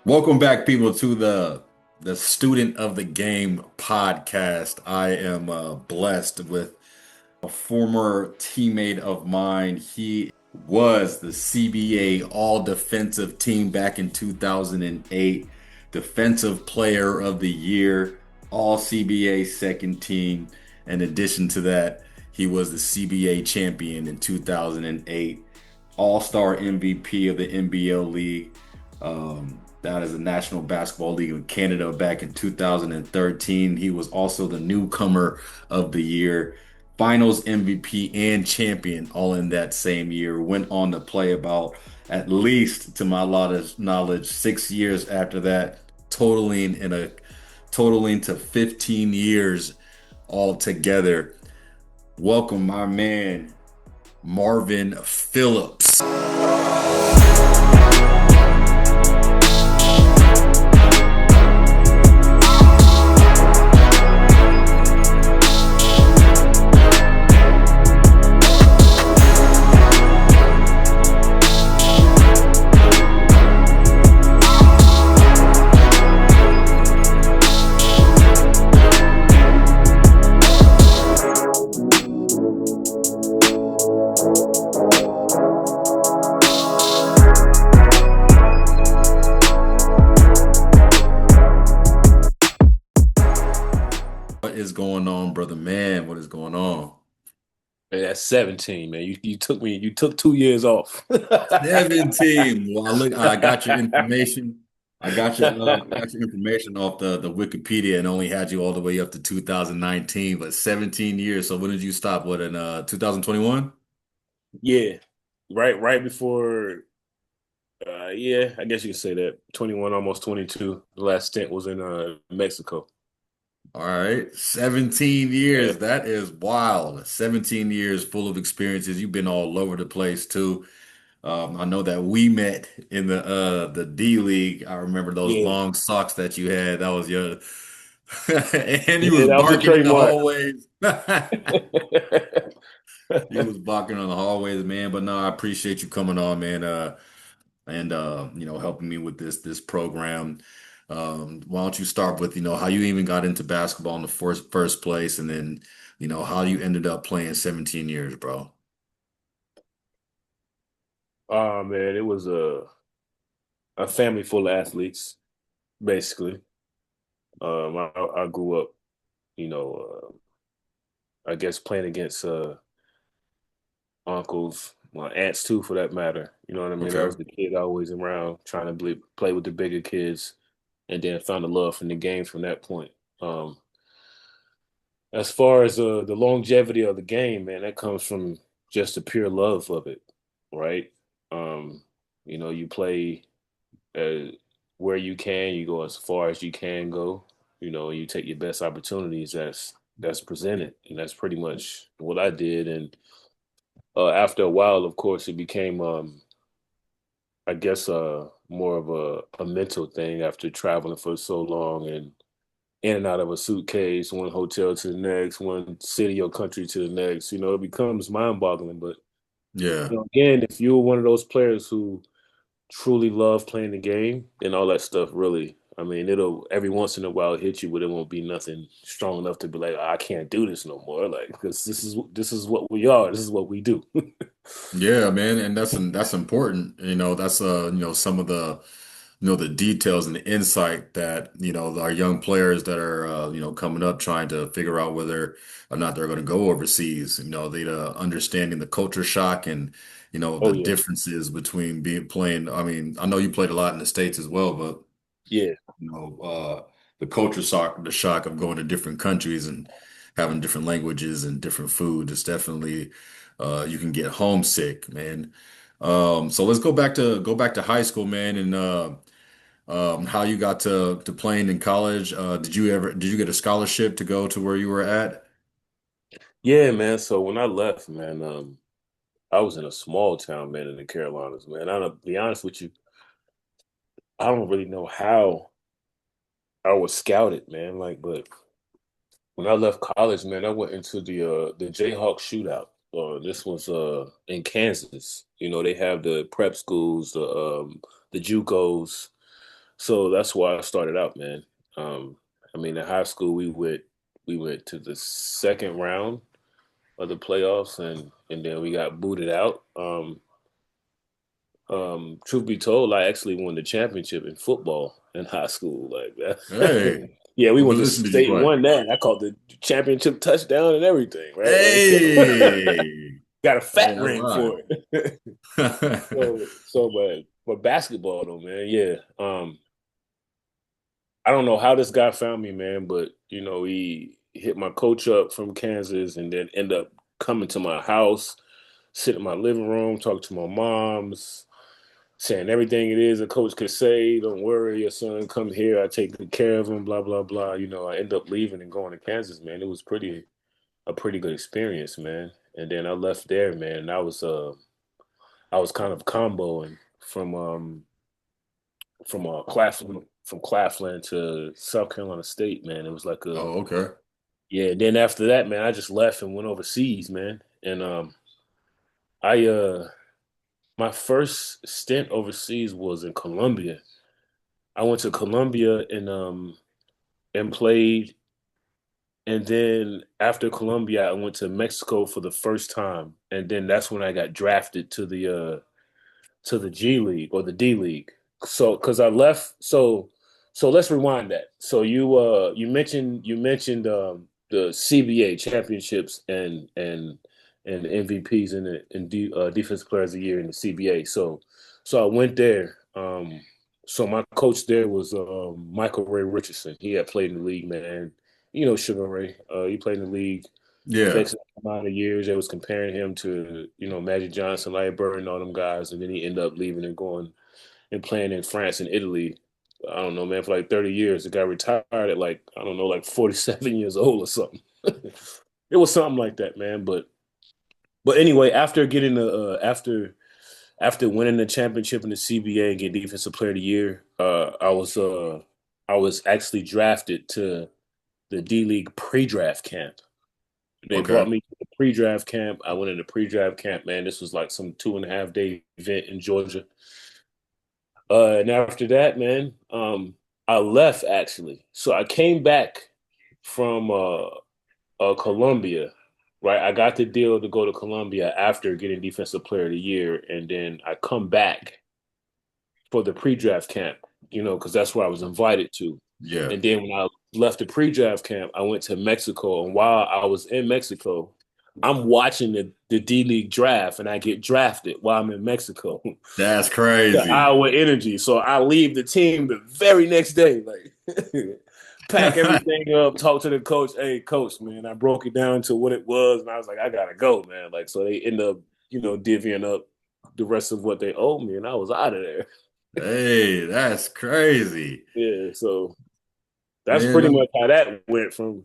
Welcome back, people, to the Student of the Game podcast. I am blessed with a former teammate of mine. He was the CBA All Defensive Team back in 2008, Defensive Player of the Year, All CBA Second Team. In addition to that, he was the CBA champion in 2008, All-Star MVP of the NBL League. That is the National Basketball League of Canada back in 2013. He was also the newcomer of the year, finals MVP and champion all in that same year. Went on to play about, at least to my lot of knowledge, 6 years after that, totaling to 15 years altogether. Welcome, my man, Marvin Phillips. What is going on, brother man? What is going on? Man, that's 17, man. You took 2 years off. 17. Well, look, I got your information. I got your information off the Wikipedia and only had you all the way up to 2019, but 17 years. So when did you stop? What in 2021? Yeah, right before. Yeah, I guess you could say that. 21, almost 22. The last stint was in Mexico. All right, 17 Yeah, years. That is wild. 17 years full of experiences. You've been all over the place too. I know that we met in the D League. I remember those yeah, long socks that you had. That was your and you yeah. was That was a barking in the trademark. hallways. You was barking on the hallways, man. But no, I appreciate you coming on, man. And helping me with this program. Why don't you start with, how you even got into basketball in the first place, and then, how you ended up playing 17 years, bro. Oh man, it was a family full of athletes, basically. I grew up, you know, I guess playing against uncles, my aunts too, for that matter. You know what I mean? I Okay. was the kid always around trying to play with the bigger kids, and then found a love from the game from that point. Um, as far as the longevity of the game, man, that comes from just the pure love of it, right? Um, you play uh, where you can, you go as far as you can go. You take your best opportunities that's presented, and that's pretty much what I did. And after a while, of course, it became, I guess, more of a mental thing after traveling for so long and in and out of a suitcase, one hotel to the next, one city or country to the next. It becomes mind-boggling. But Yeah. again, if you're one of those players who truly love playing the game, then all that stuff really. I mean, it'll every once in a while hit you, but it won't be nothing strong enough to be like, I can't do this no more. Like, because this is what we are. This is what we do. Yeah, man, and that's important. That's some of the details and the insight that, our young players that are coming up trying to figure out whether or not they're going to go overseas. They understanding the culture shock and, the Oh yeah, differences between being playing. I mean, I know you played a lot in the States as well, but yeah, you know, uh, the shock of going to different countries and having different languages and different food is definitely you can get homesick, man. So let's go back to high school, man, and how you got to playing in college. Did you get a scholarship to go to where you were at? yeah, man. So when I left, man, I was in a small town, man, in the Carolinas, man. I don't be honest with you, I don't really know how I was scouted, man. Like, but when I left college, man, I went into the Jayhawk shootout. This was in Kansas. They have the prep schools, the JUCOs. So that's why I started out, man. Um, I mean, in high school, we went to the second round of the playoffs, and then we got booted out. Truth be told, I actually won the championship in football in high school. Like that. Hey, Yeah, we what went to position did you state and play? won that. I caught the championship touchdown and everything, right? Like Hey, got a hey, fat all ring right. for it. But basketball though, man, yeah. I don't know how this guy found me, man, but he hit my coach up from Kansas and then end up coming to my house, sit in my living room, talk to my moms, saying everything it is a coach could say. Don't worry, your son come here. I take good care of him. Blah blah blah. I end up leaving and going to Kansas, man. It was a pretty good experience, man. And then I left there, man. And I was kind of comboing from Claflin to South Carolina State, man. It was like a Oh, okay. yeah. Then after that, man, I just left and went overseas, man. And I my first stint overseas was in Colombia. I went to Colombia and played, and then after Colombia, I went to Mexico for the first time, and then that's when I got drafted to the G League or the D League. So because I left, so let's rewind that. So you mentioned the CBA championships and MVPs in defensive players of the year in the CBA. So I went there. So my coach there was Michael Ray Richardson. He had played in the league, man. Sugar Ray. He played in the league for Yeah. X amount of years. They was comparing him to, Magic Johnson, Larry Bird, and all them guys, and then he ended up leaving and going and playing in France and Italy. I don't know, man, for like 30 years. The guy retired at like, I don't know, like 47 years old or something. It was something like that, man. But anyway, after getting the after winning the championship in the CBA and getting Defensive Player of the Year, I was actually drafted to the D League pre-draft camp. They brought Okay. me to the pre-draft camp. I went into pre-draft camp, man. This was like some 2.5 day event in Georgia. And after that, man, I left actually. So I came back from Columbia, right? I got the deal to go to Columbia after getting Defensive Player of the Year, and then I come back for the pre-draft camp, because that's where I was invited to. Yeah. And then when I left the pre-draft camp, I went to Mexico. And while I was in Mexico, I'm watching the D League draft, and I get drafted while I'm in Mexico. That's The crazy. Iowa Energy. So I leave the team the very next day, like pack everything up, talk to the coach. Hey, coach, man, I broke it down to what it was, and I was like, I gotta go, man. Like, so they end up, divvying up the rest of what they owe me, and I was out of there. Hey, that's crazy. Yeah, so that's Man, pretty much how that went from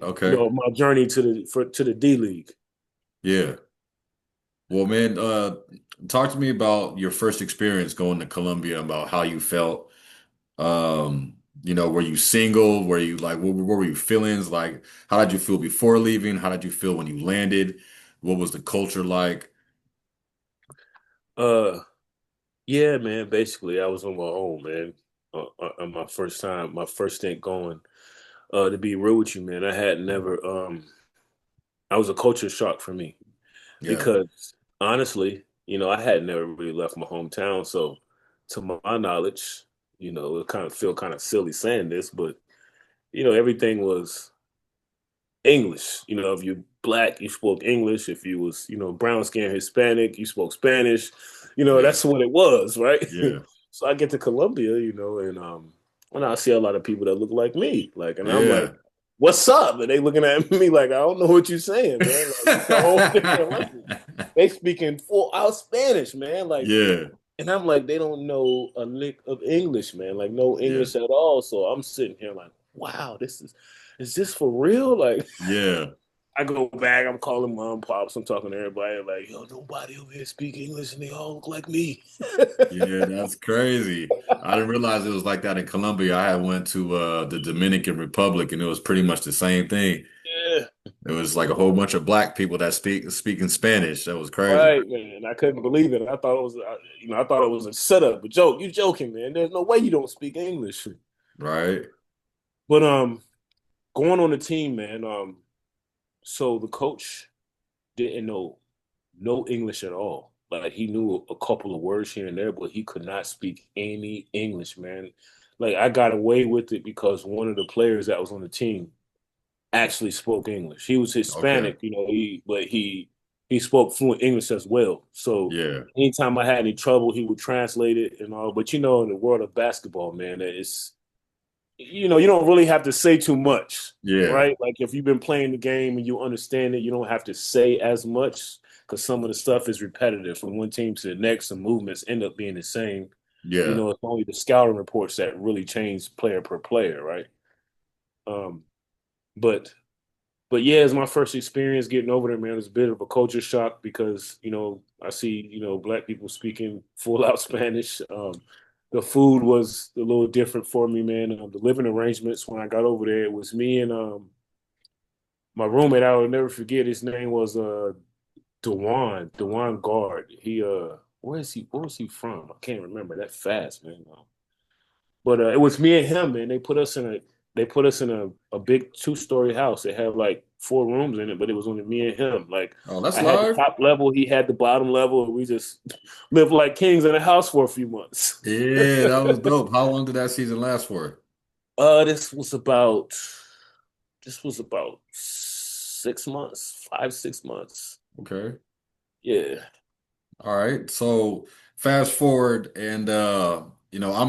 okay. my journey to the D League. Yeah. Well, man, talk to me about your first experience going to Colombia, about how you felt. Were you single? Were you like, what were your feelings? Like, how did you feel before leaving? How did you feel when you landed? What was the culture like? Uh, yeah, man. Basically, I was on my own, man. On my first stint going. To be real with you, man, I had never. I was a culture shock for me Yeah. because honestly, I had never really left my hometown. So, to my knowledge, it kind of feel kind of silly saying this, but everything was English. If you black, you spoke English. If you was, brown skin Hispanic, you spoke Spanish. Yeah. That's what it was, right? Yeah. So I get to Colombia, and I see a lot of people that look like me, like, and I'm like, Yeah. "What's up?" And they looking at me like, "I don't know what you're saying, man." Like, it's a whole different language. They speaking full out Spanish, man. Like, Yeah. and I'm like, they don't know a lick of English, man. Like, no Yeah. English at all. So I'm sitting here like, wow, is this for real? Like, Yeah. I go back, I'm calling mom, pops, I'm talking to everybody, like, yo, nobody over here speak English and they all look like me. Yeah, that's crazy. I didn't realize it was like that in Colombia. I had went to the Dominican Republic and it was pretty much the same thing. Yeah. It was like a whole bunch of black people that speaking Spanish. That was crazy. Right, man. I couldn't believe it. I thought it was, I thought it was a setup, a joke. You joking, man? There's no way you don't speak English. Right. But going on the team, man. So the coach didn't know no English at all. Like he knew a couple of words here and there, but he could not speak any English, man. Like I got away with it because one of the players that was on the team actually spoke English. He was Okay. Hispanic, but he spoke fluent English as well. So Yeah. anytime I had any trouble, he would translate it and all. But in the world of basketball, man, it's you don't really have to say too much, Yeah. right? Like if you've been playing the game and you understand it, you don't have to say as much because some of the stuff is repetitive from one team to the next. Some movements end up being the same. Yeah. It's only the scouting reports that really change player per player, right? Um, but but yeah, it's my first experience getting over there, man. It's a bit of a culture shock because I see black people speaking full out Spanish. The food was a little different for me, man. The living arrangements when I got over there, it was me and my roommate. I will never forget. His name was Dewan Guard. He where is he? Where was he from? I can't remember that fast, man. But it was me and him, man. They put us in a big 2-story house. It had like 4 rooms in it, but it was only me and him. Like Oh, that's I had the live? top level, he had the bottom level, and we just lived like kings in a house for a few months. Yeah, that was dope. How long did that season last for? This was about 6 months, 5, 6 months. Okay. Yeah, All right. So fast forward and I'm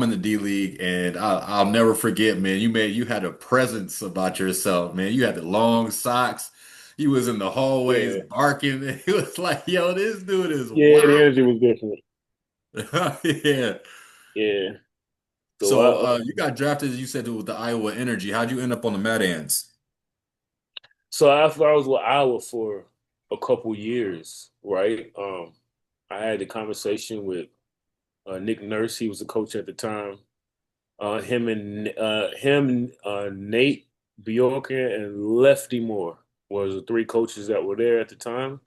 in the D League and I'll never forget, man. You had a presence about yourself, man. You had the long socks. You was in the hallways yeah, barking. It was like, yo, this dude is yeah. The wild. energy was different. Yeah. Yeah. So So you got drafted, as you said, with the Iowa Energy. How'd you end up on the Mad Ants? after I was with Iowa for a couple years, right? I had a conversation with Nick Nurse. He was the coach at the time. Nate Bjorken, and Lefty Moore was the 3 coaches that were there at the time.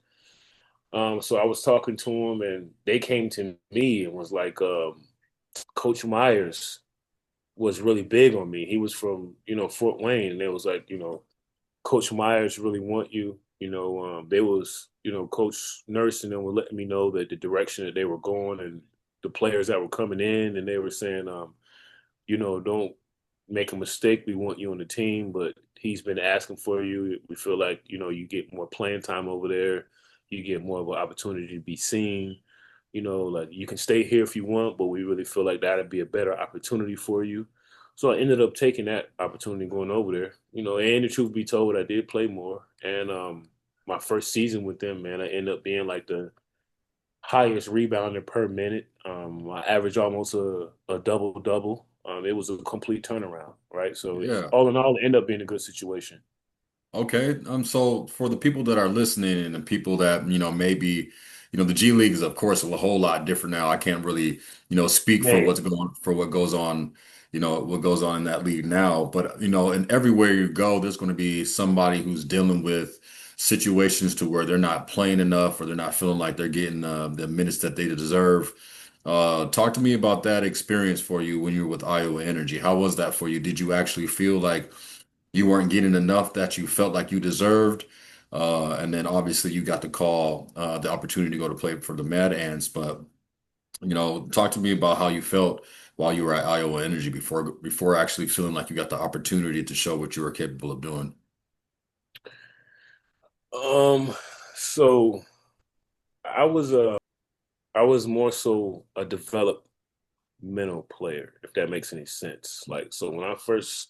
So I was talking to them, and they came to me and was like, Coach Myers was really big on me. He was from Fort Wayne, and it was like Coach Myers really want you. They was Coach Nurse and them were letting me know that the direction that they were going and the players that were coming in, and they were saying, don't make a mistake. We want you on the team, but he's been asking for you. We feel like, you get more playing time over there. You get more of an opportunity to be seen. Like you can stay here if you want, but we really feel like that'd be a better opportunity for you. So I ended up taking that opportunity going over there. And the truth be told, I did play more. And my first season with them, man, I ended up being like the highest rebounder per minute. I averaged almost a double double. It was a complete turnaround, right? So Yeah. all in all, it ended up being a good situation. Okay. So for the people that are listening and the people that, maybe, the G League is of course a whole lot different now. I can't really, speak for Man, what goes on, what goes on in that league now. But, and everywhere you go, there's going to be somebody who's dealing with situations to where they're not playing enough or they're not feeling like they're getting the minutes that they deserve. Talk to me about that experience for you when you were with Iowa Energy. How was that for you? Did you actually feel like you weren't getting enough that you felt like you deserved? And then obviously you got the call, the opportunity to go to play for the Mad Ants. But talk to me about how you felt while you were at Iowa Energy before actually feeling like you got the opportunity to show what you were capable of doing. um, so I was more so a developmental player, if that makes any sense. Like, so when I first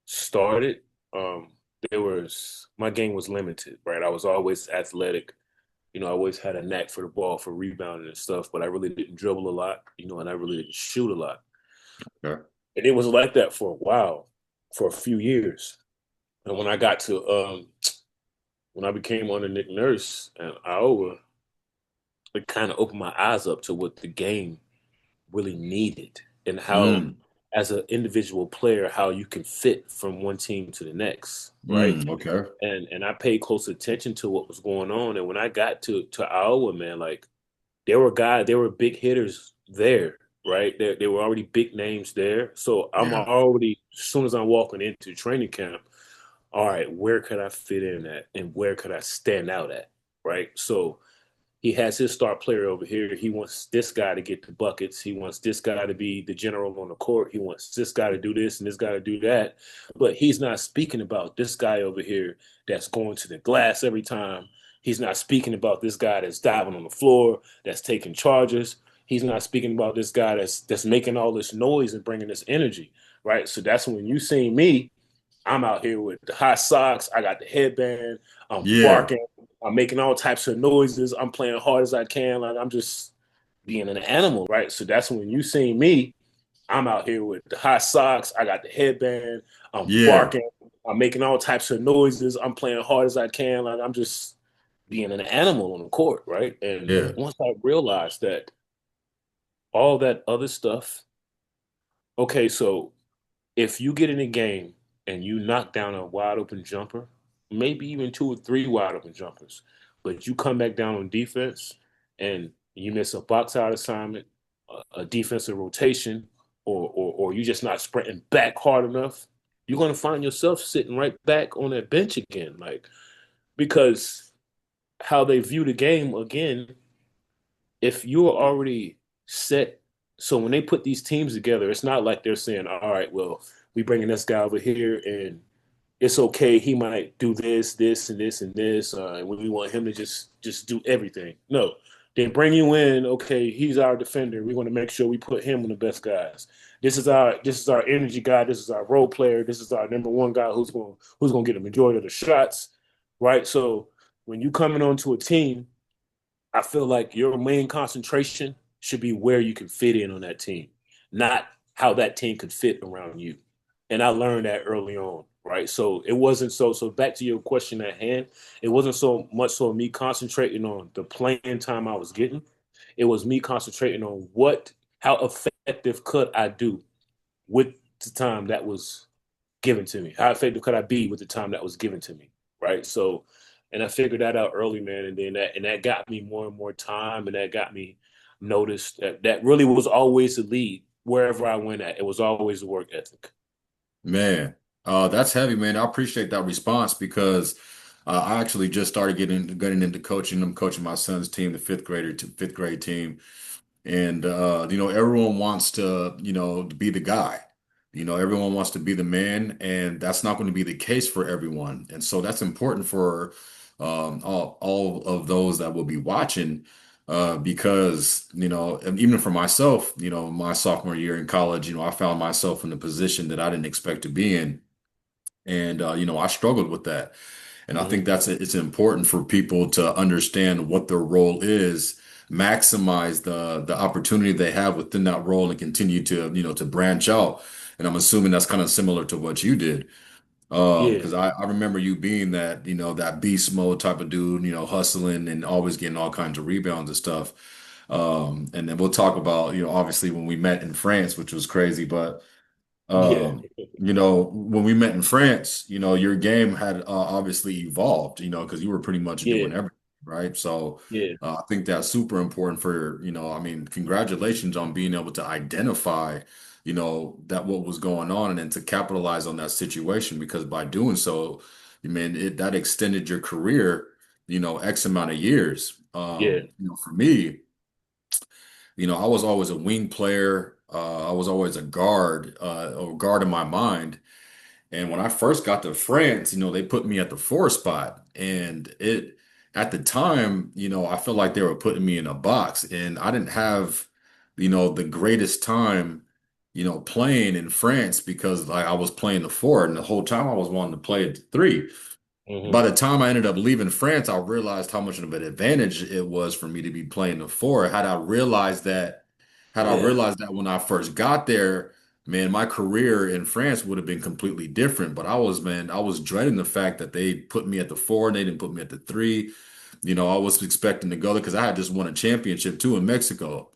started, um, there was my game was limited, right? I was always athletic. I always had a knack for the ball, for rebounding and stuff, but I really didn't dribble a lot, and I really didn't shoot a lot. Okay. And it was like that for a while, for a few years. And when I became under Nick Nurse and Iowa, it kind of opened my eyes up to what the game really needed and how Mm. as an individual player how you can fit from one team to the next, right? Okay. And I paid close attention to what was going on. And when I got to Iowa, man, like there were big hitters there, right? There were already big names there. So I'm Yeah. already, as soon as I'm walking into training camp, all right, where could I fit in at and where could I stand out at? Right. So he has his star player over here. He wants this guy to get the buckets. He wants this guy to be the general on the court. He wants this guy to do this and this guy to do that. But he's not speaking about this guy over here that's going to the glass every time. He's not speaking about this guy that's diving on the floor, that's taking charges. He's not speaking about this guy that's making all this noise and bringing this energy, right? So that's when you see me. I'm out here with the hot socks. I got the headband. I'm Yeah. barking. I'm making all types of noises. I'm playing hard as I can. Like I'm just being an animal, right? So that's when you see me. I'm out here with the hot socks. I got the headband. I'm Yeah. barking. I'm making all types of noises. I'm playing hard as I can. Like I'm just being an animal on the court, right? And Yeah. once I realized that all that other stuff, okay, so if you get in a game and you knock down a wide open jumper, maybe even two or three wide open jumpers, but you come back down on defense and you miss a box out assignment, a defensive rotation, or you're just not sprinting back hard enough, you're going to find yourself sitting right back on that bench again. Like, because how they view the game again, if you're already set, so when they put these teams together, it's not like they're saying, all right, well, we bringing this guy over here and it's okay. He might do this, this, and this, and this, and we want him to just do everything. No, they bring you in. Okay, he's our defender. We want to make sure we put him on the best guys. This is our energy guy. This is our role player. This is our number one guy who's going to get the majority of the shots, right? So when you coming onto a team, I feel like your main concentration should be where you can fit in on that team, not how that team could fit around you. And I learned that early on, right? So it wasn't so back to your question at hand, it wasn't so much so me concentrating on the playing time I was getting. It was me concentrating on how effective could I do with the time that was given to me? How effective could I be with the time that was given to me? Right. So, and I figured that out early, man. And then that got me more and more time, and that got me noticed that really was always the lead wherever I went at. It was always the work ethic. Man, that's heavy, man. I appreciate that response because I actually just started getting into coaching. I'm coaching my son's team, the fifth grade team, and everyone wants to, to be the guy. Everyone wants to be the man, and that's not going to be the case for everyone. And so that's important for all of those that will be watching, because and even for myself, my sophomore year in college, I found myself in a position that I didn't expect to be in, and I struggled with that. And I think Hmm. it's important for people to understand what their role is, maximize the opportunity they have within that role, and continue to to branch out. And I'm assuming that's kind of similar to what you did. Yeah, Because I remember you being that, that beast mode type of dude, hustling and always getting all kinds of rebounds and stuff. And then we'll talk about, obviously when we met in France, which was crazy, but yeah, when we met in France, your game had obviously evolved, because you were pretty much yeah, doing everything, right? So yeah, I think that's super important for, I mean, congratulations on being able to identify, that what was going on and then to capitalize on that situation, because by doing so, I mean, that extended your career, X amount of years. yeah. For me, I was always a wing player. I was always a guard, or guard in my mind. And when I first got to France, they put me at the four spot. And at the time, I felt like they were putting me in a box. And I didn't have, the greatest time, playing in France because like I was playing the four. And the whole time I was wanting to play at the three. By Hmm. the time I ended up leaving France, I realized how much of an advantage it was for me to be playing the four. Had I Yeah, realized that when I first got there, man, my career in France would have been completely different. But I was dreading the fact that they put me at the four and they didn't put me at the three. I was expecting to go there because I had just won a championship too in Mexico.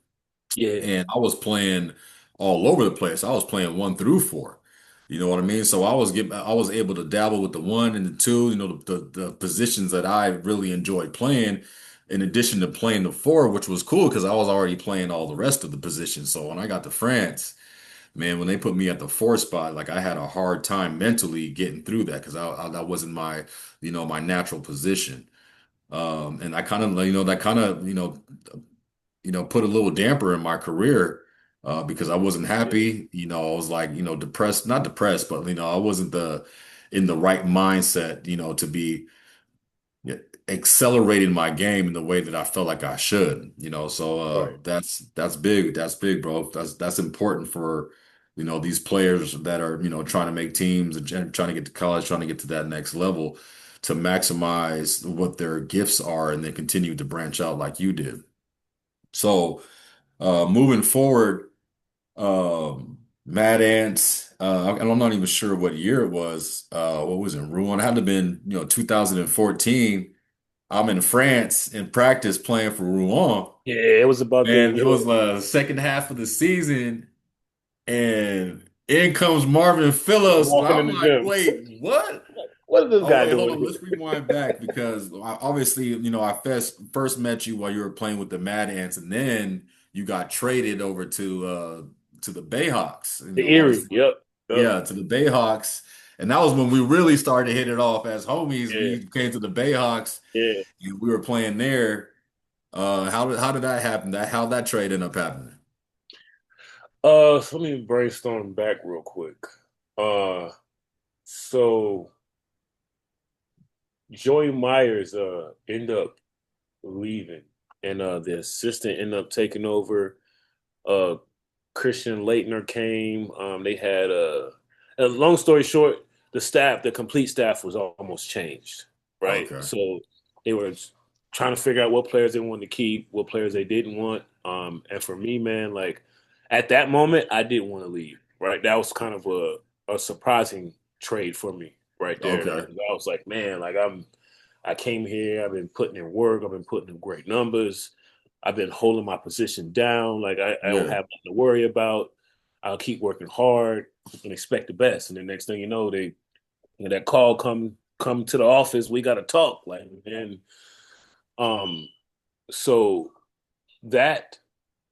yeah, And I was playing all over the place. I was playing 1 through 4. You know what I mean? So I was able to dabble with the 1 and the 2, the positions that I really enjoyed playing, in addition to playing the 4, which was cool because I was already playing all the rest of the positions. So when I got to France, man, when they put me at the 4 spot, like I had a hard time mentally getting through that because that wasn't my, my natural position. And I kind of, that kind of, put a little damper in my career because I wasn't Yeah, happy. I was like, depressed, not depressed, but I wasn't in the right mindset, to be yeah, accelerating my game in the way that I felt like I should. So right. that's big. That's big, bro. That's important for these players that are trying to make teams and trying to get to college, trying to get to that next level, to maximize what their gifts are and then continue to branch out like you did. So moving forward, Mad Ants. I'm not even sure what year it was. What was it, Rouen? It had to have been, 2014. I'm in France in practice playing for Rouen, Yeah, it was about the and it yeah. was the second half of the season, and in comes Marvin Phillips, and Walking in I'm the like, gym. wait, what? What is this Oh guy wait, hold doing on. here? Let's rewind back because obviously, I first met you while you were playing with the Mad Ants, and then you got traded over to the Bayhawks. The Erie. Obviously, Yep. Yep. yeah, to the Bayhawks, and that was when we really started to hit it off as homies. Yeah. We came to the Bayhawks, Yeah. and we were playing there. How did that happen? How that trade ended up happening? So let me brainstorm back real quick. Uh, so Joey Myers ended up leaving, and the assistant ended up taking over. Uh, Christian Leitner came. They had a long story short, the complete staff was almost changed, right? Okay, So they were trying to figure out what players they wanted to keep, what players they didn't want. And for me, man, like at that moment, I didn't want to leave, right? That was kind of a surprising trade for me right there, man. okay, 'Cause I was like, man, I came here, I've been putting in work, I've been putting in great numbers. I've been holding my position down. Like I don't yeah, have nothing to worry about. I'll keep working hard and expect the best. And the next thing you know, that call come to the office. We got to talk. Like and um, so that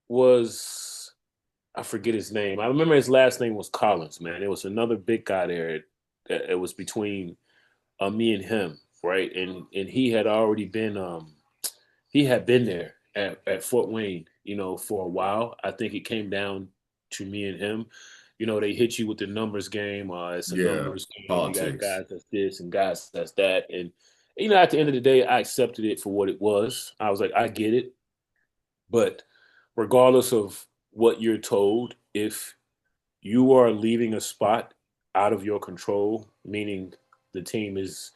was I forget his name. I remember his last name was Collins. Man, it was another big guy there. It was between me and him, right? And he had been there at Fort Wayne, for a while. I think it came down to me and him. They hit you with the numbers game. It's a yeah. numbers game. You got Politics. guys that's this and guys that's that. And, at the end of the day, I accepted it for what it was. I was like, I get it. But regardless of what you're told, if you are leaving a spot out of your control, meaning the team is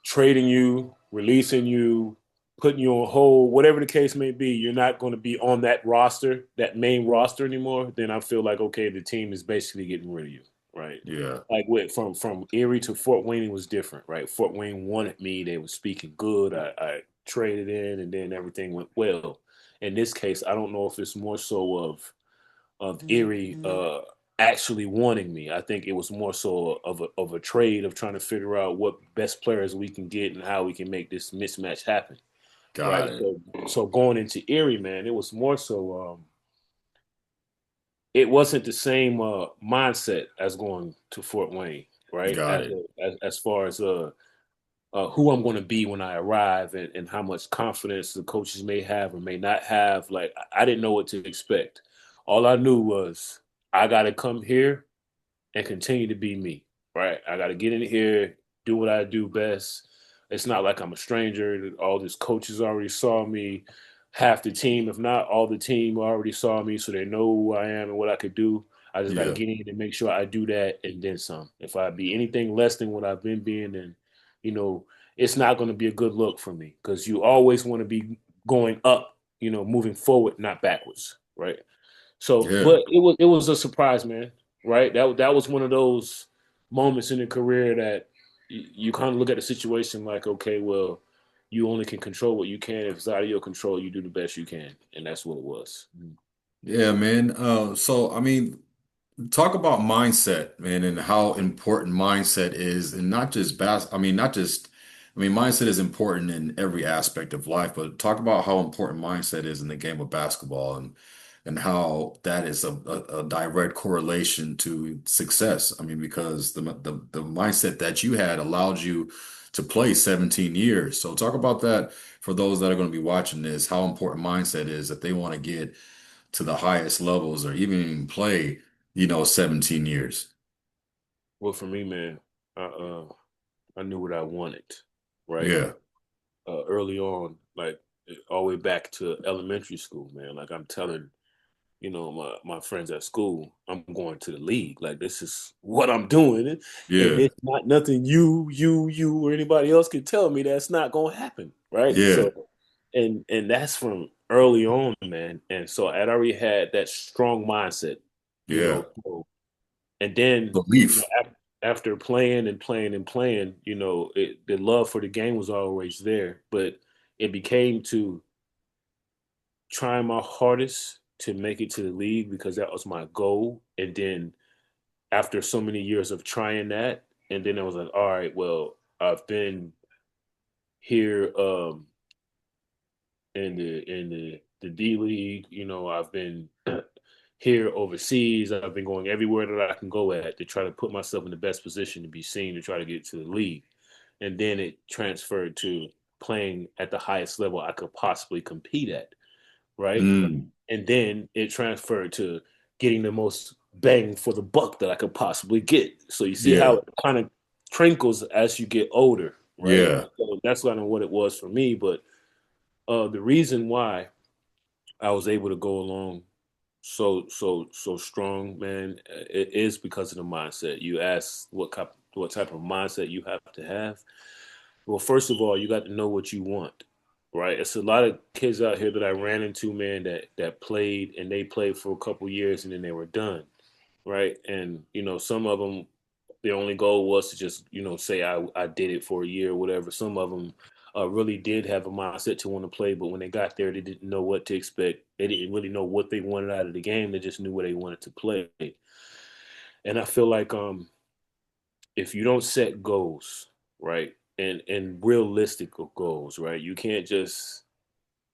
trading you, releasing you, putting you on hold, whatever the case may be, you're not going to be on that roster, that main roster anymore, then I feel like okay, the team is basically getting rid of you, right? Yeah, Like from Erie to Fort Wayne it was different, right? Fort Wayne wanted me, they were speaking good. I traded in, and then everything went well. In this case, I don't know if it's more so of Erie actually wanting me. I think it was more so of a trade of trying to figure out what best players we can get and how we can make this mismatch happen. Right. got it, So going into Erie, man, it was more so it wasn't the same mindset as going to Fort Wayne, right? got it. As far as who I'm going to be when I arrive, and how much confidence the coaches may have or may not have. Like I didn't know what to expect. All I knew was I got to come here and continue to be me, right? I got to get in here, do what I do best. It's not like I'm a stranger. All these coaches already saw me. Half the team, if not all the team, already saw me, so they know who I am and what I could do. I just got to Yeah, get in and make sure I do that and then some. If I be anything less than what I've been being, then you know it's not going to be a good look for me because you always want to be going up, moving forward, not backwards, right? So, yeah, but it was a surprise, man. Right? That was one of those moments in your career that you kind of look at the situation like, okay, well, you only can control what you can. If it's out of your control, you do the best you can, and that's what it was. Yeah, man. So I mean, talk about mindset, man, and how important mindset is, and not just I mean, not just. I mean, mindset is important in every aspect of life, but talk about how important mindset is in the game of basketball, and how that is a direct correlation to success. I mean, because the mindset that you had allowed you to play 17 years. So talk about that for those that are going to be watching this, how important mindset is if they want to get to the highest levels or even play, 17 years. Well, for me, man, I uh, I knew what I wanted, right? Yeah. Early on, like all the way back to elementary school, man. Like I'm telling, my friends at school, I'm going to the league. Like this is what I'm doing, and Yeah. it's not nothing you or anybody else can tell me that's not gonna happen, right? Yeah. So, and that's from early on, man. And so I'd already had that strong mindset, Yeah. So, and then Belief. after playing and playing and playing, the love for the game was always there, but it became to trying my hardest to make it to the league because that was my goal. And then after so many years of trying that, and then I was like, all right, well, I've been here in the D League, I've been here overseas. I've been going everywhere that I can go at to try to put myself in the best position to be seen to try to get to the league. And then it transferred to playing at the highest level I could possibly compete at, right? Mm. And then it transferred to getting the most bang for the buck that I could possibly get. So you see how Yeah. it kind of crinkles as you get older, right? Yeah. So that's kind of what it was for me. But the reason why I was able to go along so strong, man, it is because of the mindset. You ask what type of mindset you have to have. Well, first of all, you got to know what you want, right? It's a lot of kids out here that I ran into, man, that played and they played for a couple years and then they were done, right? And some of them, their only goal was to just say I did it for a year or whatever. Some of them really did have a mindset to want to play, but when they got there, they didn't know what to expect. They didn't really know what they wanted out of the game. They just knew where they wanted to play. And I feel like if you don't set goals, right, and realistic goals, right, you can't just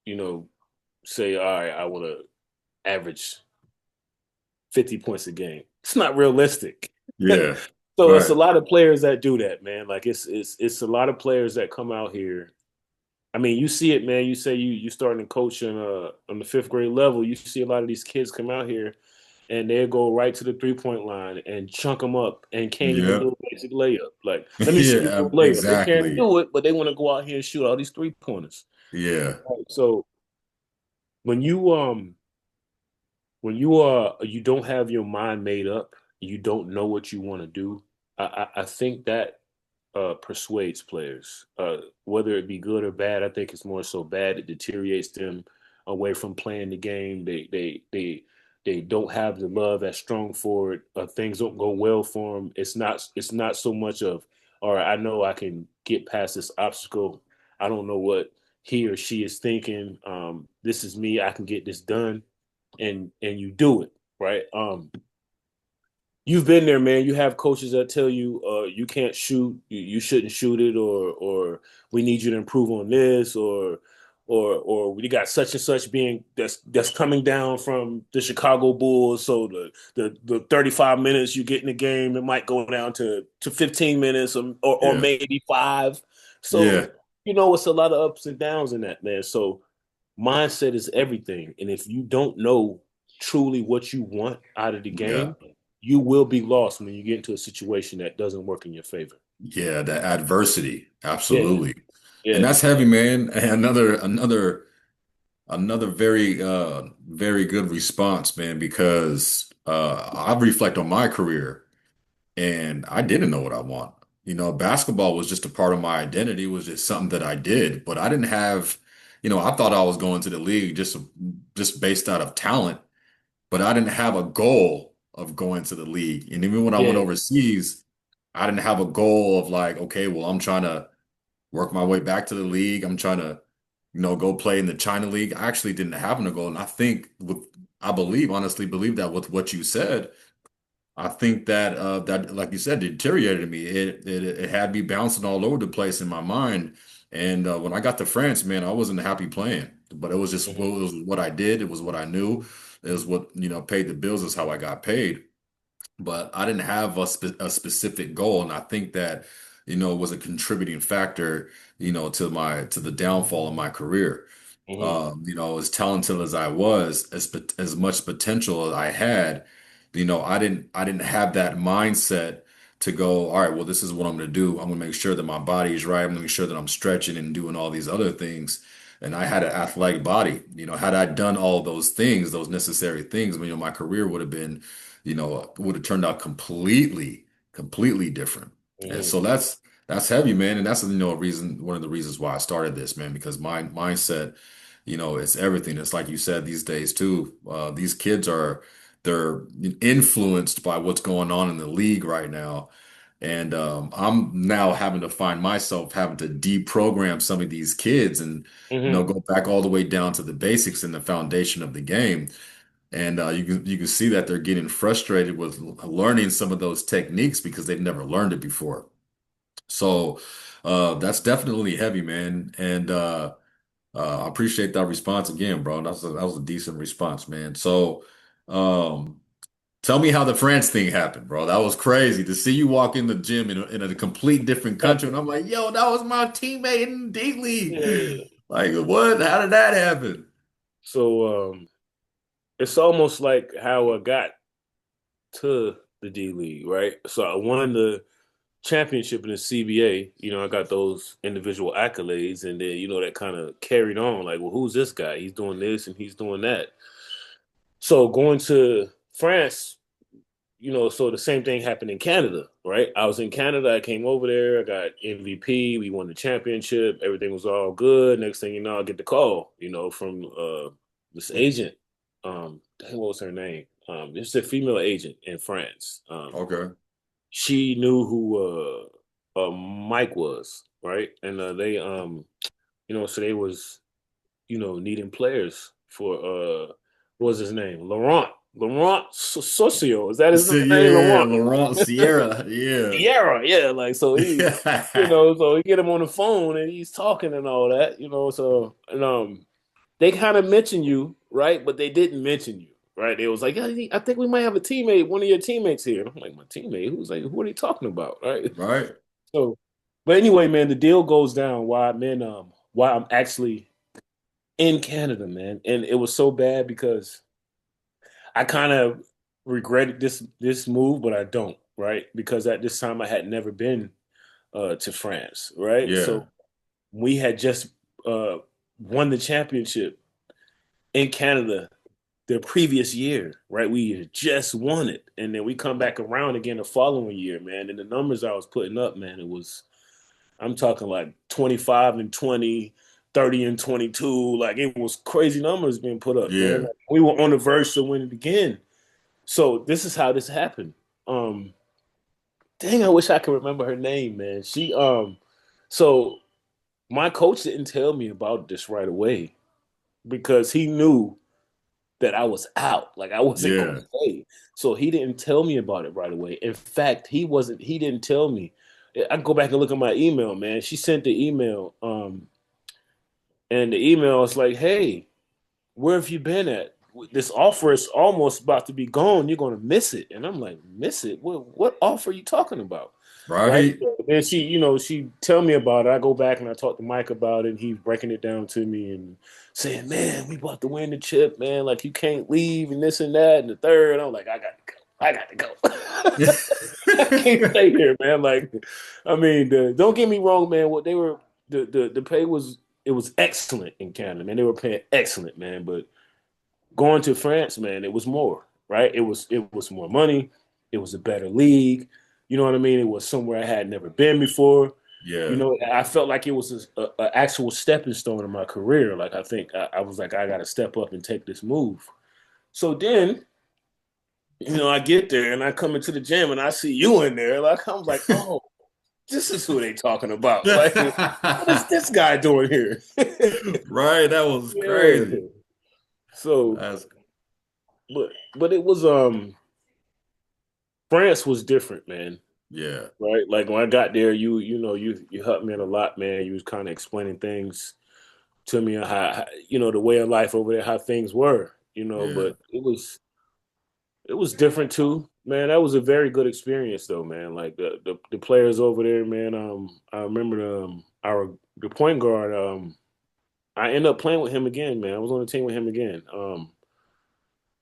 you know say, all right, I want to average 50 points a game. It's not realistic. Yeah. So it's a Right. lot of players that do that, man. Like it's a lot of players that come out here. I mean, you see it, man. You say you starting to coach on the fifth grade level. You see a lot of these kids come out here and they'll go right to the 3-point line and chunk them up and can't even Yeah. do a basic layup. Like, let me see you do Yeah. a layup. They can't Exactly. do it, but they want to go out here and shoot all these 3-pointers. Yeah. Right? So when you don't have your mind made up, you don't know what you want to do. I think that persuades players, whether it be good or bad. I think it's more so bad. It deteriorates them away from playing the game. They don't have the love as strong for it. Things don't go well for them. It's not so much of, all right, I know I can get past this obstacle. I don't know what he or she is thinking. This is me. I can get this done, and you do it, right. You've been there, man. You have coaches that tell you you can't shoot, you shouldn't shoot it, or we need you to improve on this, or we got such and such being that's coming down from the Chicago Bulls. So the 35 minutes you get in the game, it might go down to 15 minutes or Yeah. maybe five. Yeah. So it's a lot of ups and downs in that, man. So mindset is everything, and if you don't know truly what you want out of the Yeah. game, you will be lost when you get into a situation that doesn't work in your favor. Yeah. The adversity. Yeah, Absolutely. And yeah, that's heavy, man. And another very good response, man, because I reflect on my career and I didn't know what I want. Basketball was just a part of my identity, was just something that I did, but I didn't have, I thought I was going to the league just based out of talent, but I didn't have a goal of going to the league. And even when I went yeah, overseas, I didn't have a goal of like, okay, well, I'm trying to work my way back to the league. I'm trying to, go play in the China League. I actually didn't have a goal. And I think I believe, honestly believe that with what you said. I think that that, like you said, deteriorated me. It had me bouncing all over the place in my mind. And when I got to France, man, I wasn't happy playing. But it was just Hmm. well, it was what I did. It was what I knew. It was what, paid the bills. Is how I got paid. But I didn't have a specific goal, and I think that, was a contributing factor, to the downfall of my career. Hmm. As talented as I was, as much potential as I had, I didn't have that mindset to go, all right, well, this is what I'm going to do. I'm going to make sure that my body is right. I'm going to make sure that I'm stretching and doing all these other things. And I had an athletic body. Had I done all those things, those necessary things, my career would have been, would have turned out completely different. And Hmm. so that's heavy, man. And that's, one of the reasons why I started this, man, because my mindset, it's everything. It's like you said these days too. These kids they're influenced by what's going on in the league right now. And I'm now having to find myself having to deprogram some of these kids and, Hmm. go back all the way down to the basics and the foundation of the game. And you can see that they're getting frustrated with learning some of those techniques because they've never learned it before. So that's definitely heavy, man. And I appreciate that response again, bro. That was a decent response, man. So um, tell me how the France thing happened, bro. That was crazy to see you walk in the gym in a complete different country, and I'm like, yo, that was my teammate in D Yeah. League. Like, what? How did that happen? So it's almost like how I got to the D League, right? So I won the championship in the CBA. I got those individual accolades, and then that kind of carried on. Like, well, who's this guy? He's doing this and he's doing that. So going to France, so the same thing happened in Canada, right? I was in Canada. I came over there. I got MVP. We won the championship. Everything was all good. Next thing you know, I get the call, from this agent. Dang, what was her name? It's a female agent in France. Okay. She knew who Mike was, right? And they so they was needing players for what was his name? Laurent Socio. Is that his So, name? yeah, Laurent. Laurent Sierra. Yeah. Sierra, yeah, like so so he get him on the phone and he's talking and all that, so and they kind of mention you, right? But they didn't mention you, right? It was like, yeah, I think we might have a teammate, one of your teammates here. And I'm like, my teammate? Who's like, who are they talking about, right? Right. So, but anyway, man, the deal goes down. Why I'm actually in Canada, man, and it was so bad because I kind of regretted this move, but I don't, right? Because at this time I had never been to France, right? Yeah. So we had just uh, won the championship in Canada the previous year, right? We had just won it, and then we come back around again the following year, man. And the numbers I was putting up, man, I'm talking like 25 and 20, 30 and 22. Like it was crazy numbers being put up, man. Yeah. Like, we were on the verge to win it again. So this is how this happened. Um, Dang, I wish I could remember her name, man. So my coach didn't tell me about this right away because he knew that I was out. Like I wasn't going Yeah. to play. So he didn't tell me about it right away. In fact, he didn't tell me. I can go back and look at my email, man. She sent the email. And the email is like, hey, where have you been at? This offer is almost about to be gone. You're going to miss it. And I'm like, miss it? What offer are you talking about? Right. Right. So then she tell me about it. I go back and I talk to Mike about it. And he's breaking it down to me and saying, man, we about to win the chip, man. Like you can't leave and this and that and the third. I'm like, I got to go. I got to go. I can't stay here, man. Like, I mean, don't get me wrong, man. What they were, the pay was, it was excellent in Canada, man. They were paying excellent, man. But going to France, man, it was more, right? It was more money. It was a better league. You know what I mean? It was somewhere I had never been before. Yeah. I felt like it was a actual stepping stone in my career. Like I think I was like, I got to step up and take this move. So then, I get there and I come into the gym and I see you in there. Like I'm like, oh, this is who they talking about. Like, what is this guy doing here? Right. That was Yeah. crazy. So That's but it was France was different, man. Yeah, Right? Like when I got there, you helped me in a lot, man. You was kind of explaining things to me on how the way of life over there, how things were, yeah. but it was different too, man. That was a very good experience though, man. Like the players over there, man. I remember our the point guard. I ended up playing with him again, man. I was on the team with him again. Uh,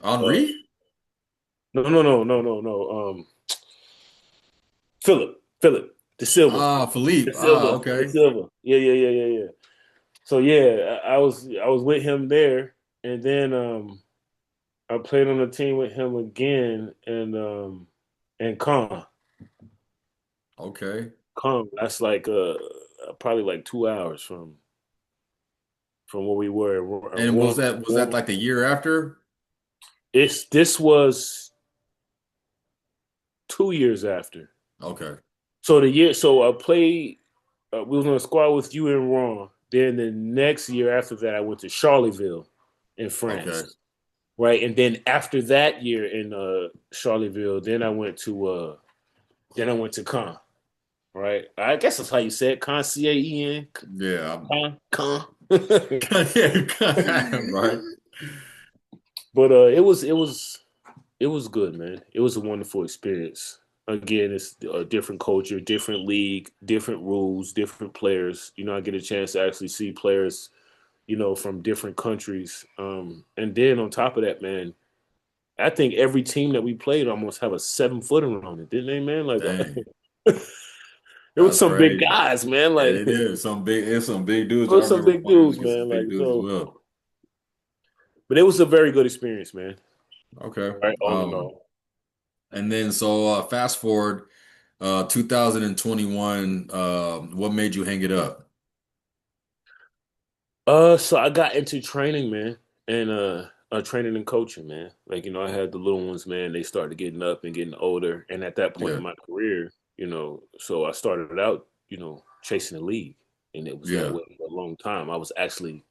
Henri? no, no, no, no, no, no. Philip, the Silver, Ah, the Philippe. Ah, Silver, the okay. Silver. Yeah, yeah, yeah, yeah, yeah. So yeah, I was with him there, and then I played on the team with him again, and Okay. Kong. That's like probably like 2 hours from where we were. And was that like the year after? This was 2 years after. Okay. So I played. We was on a squad with you and Ron. Then the next year after that, I went to Charleville in Okay. France. Right, and then after that year in Charleville, then I went to Caen. Right, I guess that's how you say it, Caen, Caen, Yeah. Caen. Yeah. Right. But it was good, man. It was a wonderful experience. Again, it's a different culture, different league, different rules, different players. I get a chance to actually see players, from different countries. And then on top of that, man, I think every team that we played almost have a 7 footer on it, didn't they, man? Like, Dang. it was That's some big crazy. guys, man. And Like, it is some big dudes. it I was some remember big playing dudes, against some man. Like, big dudes as well. but it was a very good experience, man. Okay. Right, all in all. And then so fast forward 2021, what made you hang it up? So I got into training, man, and training and coaching, man. Like, I had the little ones, man. They started getting up and getting older, and at that point Yeah. in my career, so I started out, chasing the league, and it was that Yeah. way for a long time. I was actually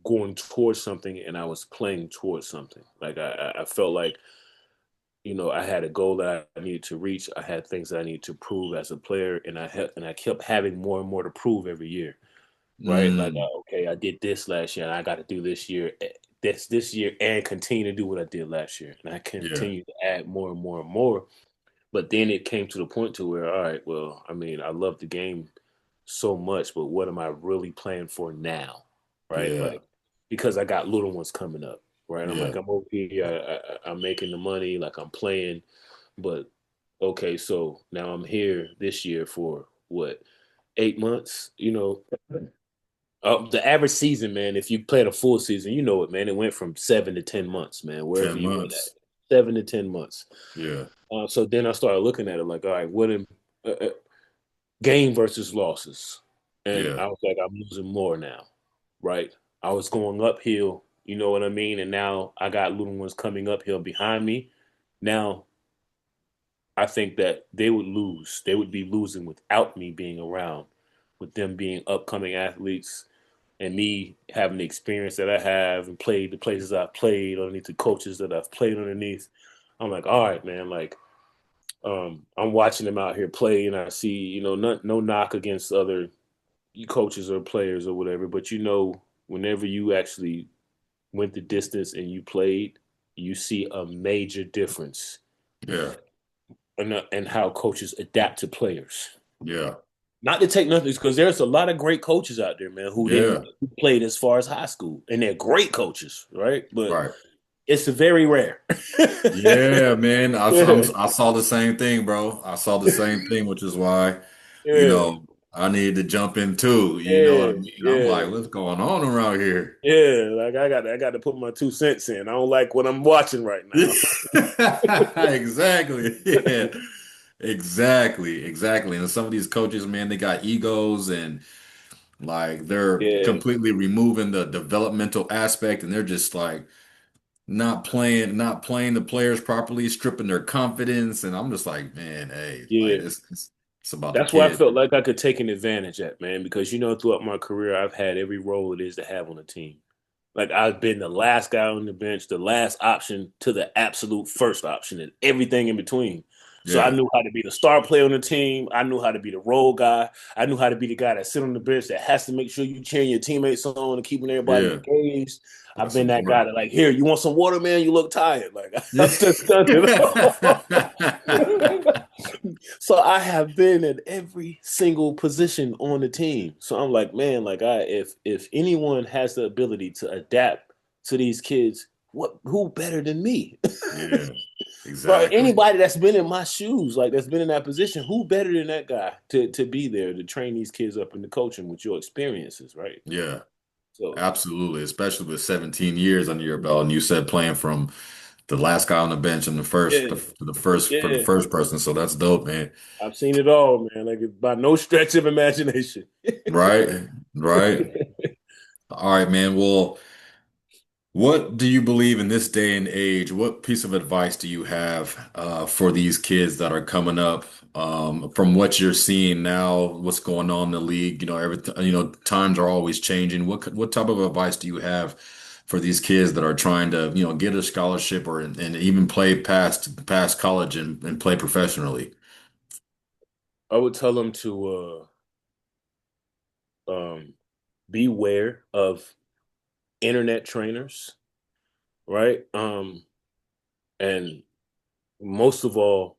going towards something, and I was playing towards something. Like I felt like, I had a goal that I needed to reach. I had things that I needed to prove as a player, and I kept having more and more to prove every year. Right? Like, Mm, okay, I did this last year, and I got to do this year, this year, and continue to do what I did last year, and I yeah. continue to add more and more and more. But then it came to the point to where, all right, well, I mean, I love the game so much, but what am I really playing for now? Right? Yeah. Like, because I got little ones coming up. Right? I'm Yeah. like, I'm over here, I'm making the money, like I'm playing, but okay, so now I'm here this year for what, 8 months? The average season, man, if you played a full season, you know it, man. It went from 7 to 10 months, man, wherever 10 you went at. months. 7 to 10 months. Yeah. So then I started looking at it like, all right, what am gain versus losses? And Yeah. I was like, I'm losing more now, right? I was going uphill, you know what I mean? And now I got little ones coming uphill behind me. Now I think that they would lose. They would be losing without me being around, with them being upcoming athletes and me having the experience that I have and played the places I've played underneath the coaches that I've played underneath. I'm like, all right, man, like I'm watching them out here play and I see, no knock against other coaches or players or whatever, but whenever you actually went the distance and you played, you see a major difference Yeah. in how coaches adapt to players. Yeah. Not to take nothing, because there's a lot of great coaches out there, man, Yeah. who played as far as high school, and they're great coaches, right? But Right. it's very rare. Yeah, man. Yeah, I saw the same thing, bro. I saw the same thing, which is why, you yeah, know, I needed to jump in too. You know what I yeah, mean? I'm yeah, like, what's going on around here? yeah. Like I got to put my 2 cents in. I don't like what I'm watching right now. Exactly. Yeah. Exactly. Exactly. And some of these coaches, man, they got egos and like they're Yeah, completely removing the developmental aspect and they're just like not playing the players properly, stripping their confidence. And I'm just like, man, hey, like yeah. it's about the That's why I kid. felt like I could take an advantage at, man, because throughout my career, I've had every role it is to have on a team. Like I've been the last guy on the bench, the last option to the absolute first option, and everything in between. So I Yeah. knew how to be the star player on the team. I knew how to be the role guy. I knew how to be the guy that sit on the bench that has to make sure you cheering your teammates on and keeping everybody Yeah. engaged. I've That's been that guy important. that like, here, you want some water, man? You look tired. Like Yeah. I've just done it all. So I have been at every single position on the team. So I'm like, man, like if anyone has the ability to adapt to these kids, what who better than me? Yeah. Bro, Exactly. anybody that's been in my shoes, like that's been in that position, who better than that guy to be there to train these kids up and to coach them with your experiences, right? Yeah. So Absolutely. Especially with 17 years under your belt, and you said playing from the last guy on the bench and the first, yeah, the first for the yeah. first person. So that's dope, man. I've seen it all, man. Like by no stretch of imagination. Right. Right. All right, man. Well, what do you believe in this day and age? What piece of advice do you have for these kids that are coming up? From what you're seeing now, what's going on in the league? Times are always changing. What type of advice do you have for these kids that are trying to, get a scholarship or and even play past college and play I would tell them to beware of internet trainers, right? And most of all,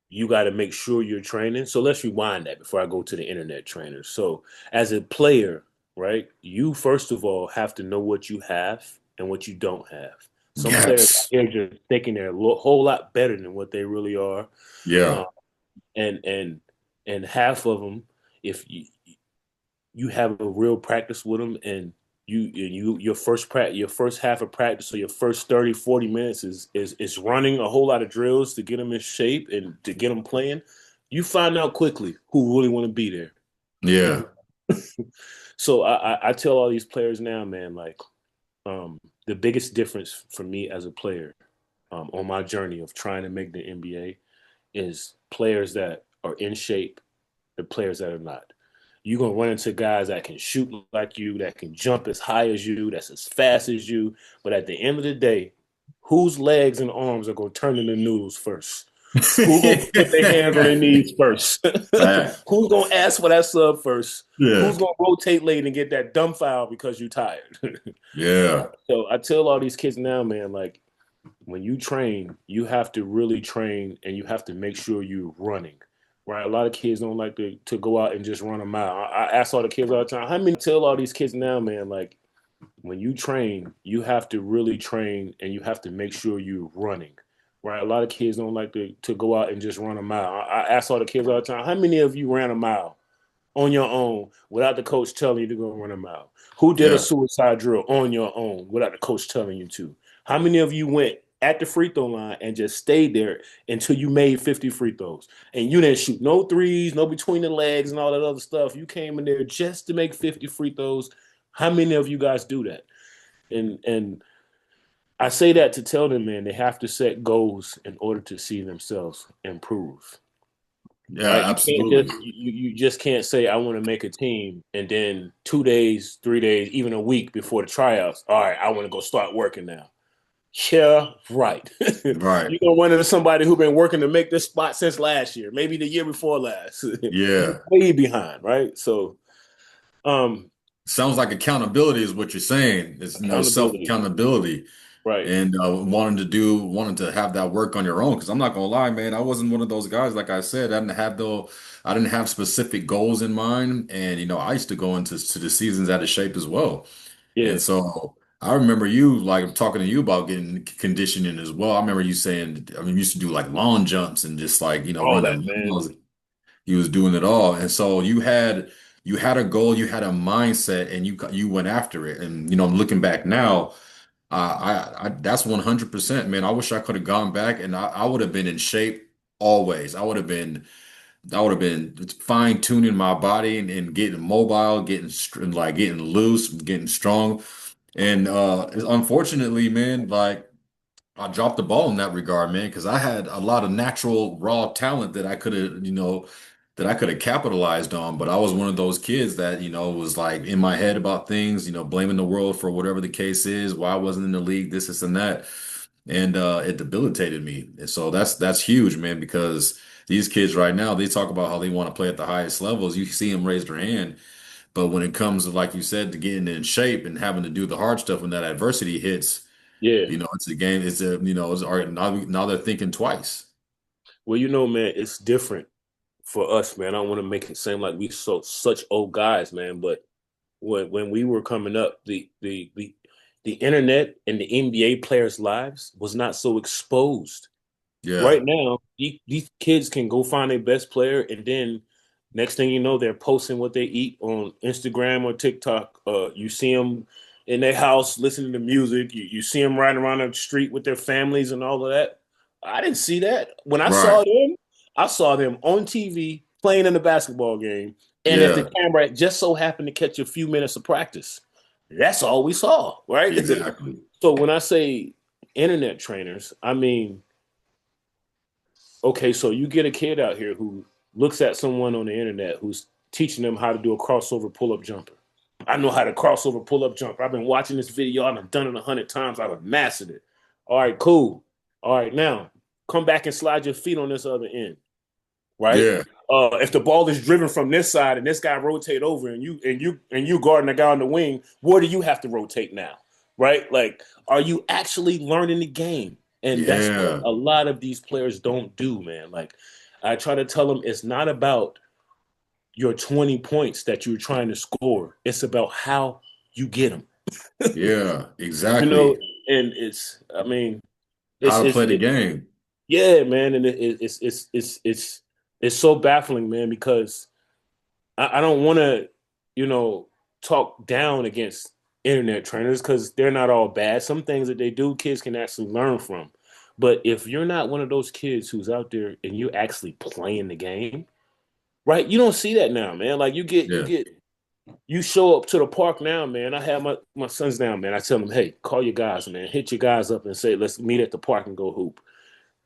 you got to make sure you're training. So let's rewind that before I go to the internet trainers. So as a player, right, you first of all have to know what you have and what you don't have. Some players out Yes. here just thinking they're a whole lot better than what they really are, Yeah. uh, and and half of them, if you have a real practice with them and your first half of practice or your first 30 40 minutes is running a whole lot of drills to get them in shape and to get them playing, you find out quickly who really want to be there. Yeah. So I tell all these players now, man, like the biggest difference for me as a player on my journey of trying to make the NBA is players that are in shape and players that are not. You're gonna run into guys that can shoot like you, that can jump as high as you, that's as fast as you. But at the end of the day, whose legs and arms are gonna turn into noodles first? Who's gonna put their hands on their knees first? Fact. Who's gonna ask for that sub first? Yeah. Who's gonna rotate late and get that dumb foul because you're tired? Yeah. So I tell all these kids now, man, like when you train, you have to really train and you have to make sure you're running. Right? A lot of kids don't like to go out and just run a mile. I ask all the kids all the time, how many tell all these kids now, man, like when you train, you have to really train and you have to make sure you're running. Right? A lot of kids don't like to go out and just run a mile. I ask all the kids all the time, how many of you ran a mile on your own without the coach telling you to go run a mile? Who did a Yeah. suicide drill on your own without the coach telling you to? How many of you went at the free throw line and just stayed there until you made 50 free throws? And you didn't shoot no threes, no between the legs and all that other stuff. You came in there just to make 50 free throws. How many of you guys do that? And I say that to tell them, man, they have to set goals in order to see themselves improve. Yeah, Right? You can't absolutely. you just can't say I want to make a team and then 2 days, 3 days, even a week before the tryouts. All right, I want to go start working now. Yeah, right. Right. You're gonna run into somebody who's been working to make this spot since last year, maybe the year before last. You Yeah. way behind, right? So Sounds like accountability is what you're saying. It's, self accountability, accountability right? and wanting to have that work on your own. Because I'm not gonna lie, man, I wasn't one of those guys. Like I said, I didn't have specific goals in mind, and I used to go into the seasons out of shape as well. And Yeah, so I remember you like talking to you about getting conditioning as well. I remember you saying, I mean, you used to do like long jumps and just like all that, running man. miles. He was doing it all. And so you had a goal, you had a mindset, and you went after it. And I'm looking back now, I that's 100%, man. I wish I could have gone back and I would have been in shape always. I would have been fine tuning my body and getting mobile, getting loose, getting strong. And unfortunately, man, like I dropped the ball in that regard, man, because I had a lot of natural raw talent that I could have, that I could have capitalized on, but I was one of those kids that, was like in my head about things, blaming the world for whatever the case is, why I wasn't in the league, this and that. And it debilitated me. And so that's huge, man, because these kids right now, they talk about how they want to play at the highest levels. You see them raise their hand, but when it comes to, like you said, to getting in shape and having to do the hard stuff when that adversity hits, Yeah. it's a game. It's a, it's all right. Now they're thinking twice. Well, man, it's different for us, man. I don't want to make it seem like we such old guys, man. But when we were coming up, the internet and the NBA players' lives was not so exposed. Yeah. Right now, these kids can go find their best player, and then next thing you know, they're posting what they eat on Instagram or TikTok. You see them in their house listening to music. You see them riding around the street with their families and all of that. I didn't see that. When Right. I saw them on TV playing in the basketball game, and if the Yeah. camera just so happened to catch a few minutes of practice, that's all we saw, right? Exactly. So when I say internet trainers, I mean, okay, so you get a kid out here who looks at someone on the internet who's teaching them how to do a crossover pull-up jumper. I know how to crossover pull-up jumper. I've been watching this video. I've done it 100 times. I've mastered it. All right, cool. All right, now come back and slide your feet on this other end, right? Yeah. If the ball is driven from this side and this guy rotate over and you guarding the guy on the wing, where do you have to rotate now, right? Like, are you actually learning the game? And that's what Yeah. a lot of these players don't do, man. Like, I try to tell them it's not about your 20 points that you're trying to score. It's about how you get them, Yeah. you know. Exactly. And I mean, How to it's play the game. yeah, man. And it's so baffling, man, because I don't want to, you know, talk down against internet trainers because they're not all bad. Some things that they do, kids can actually learn from. But if you're not one of those kids who's out there and you're actually playing the game, right? You don't see that now, man. Like Yeah. you show up to the park now, man. I have my sons down, man. I tell them, hey, call your guys, man. Hit your guys up and say, let's meet at the park and go hoop.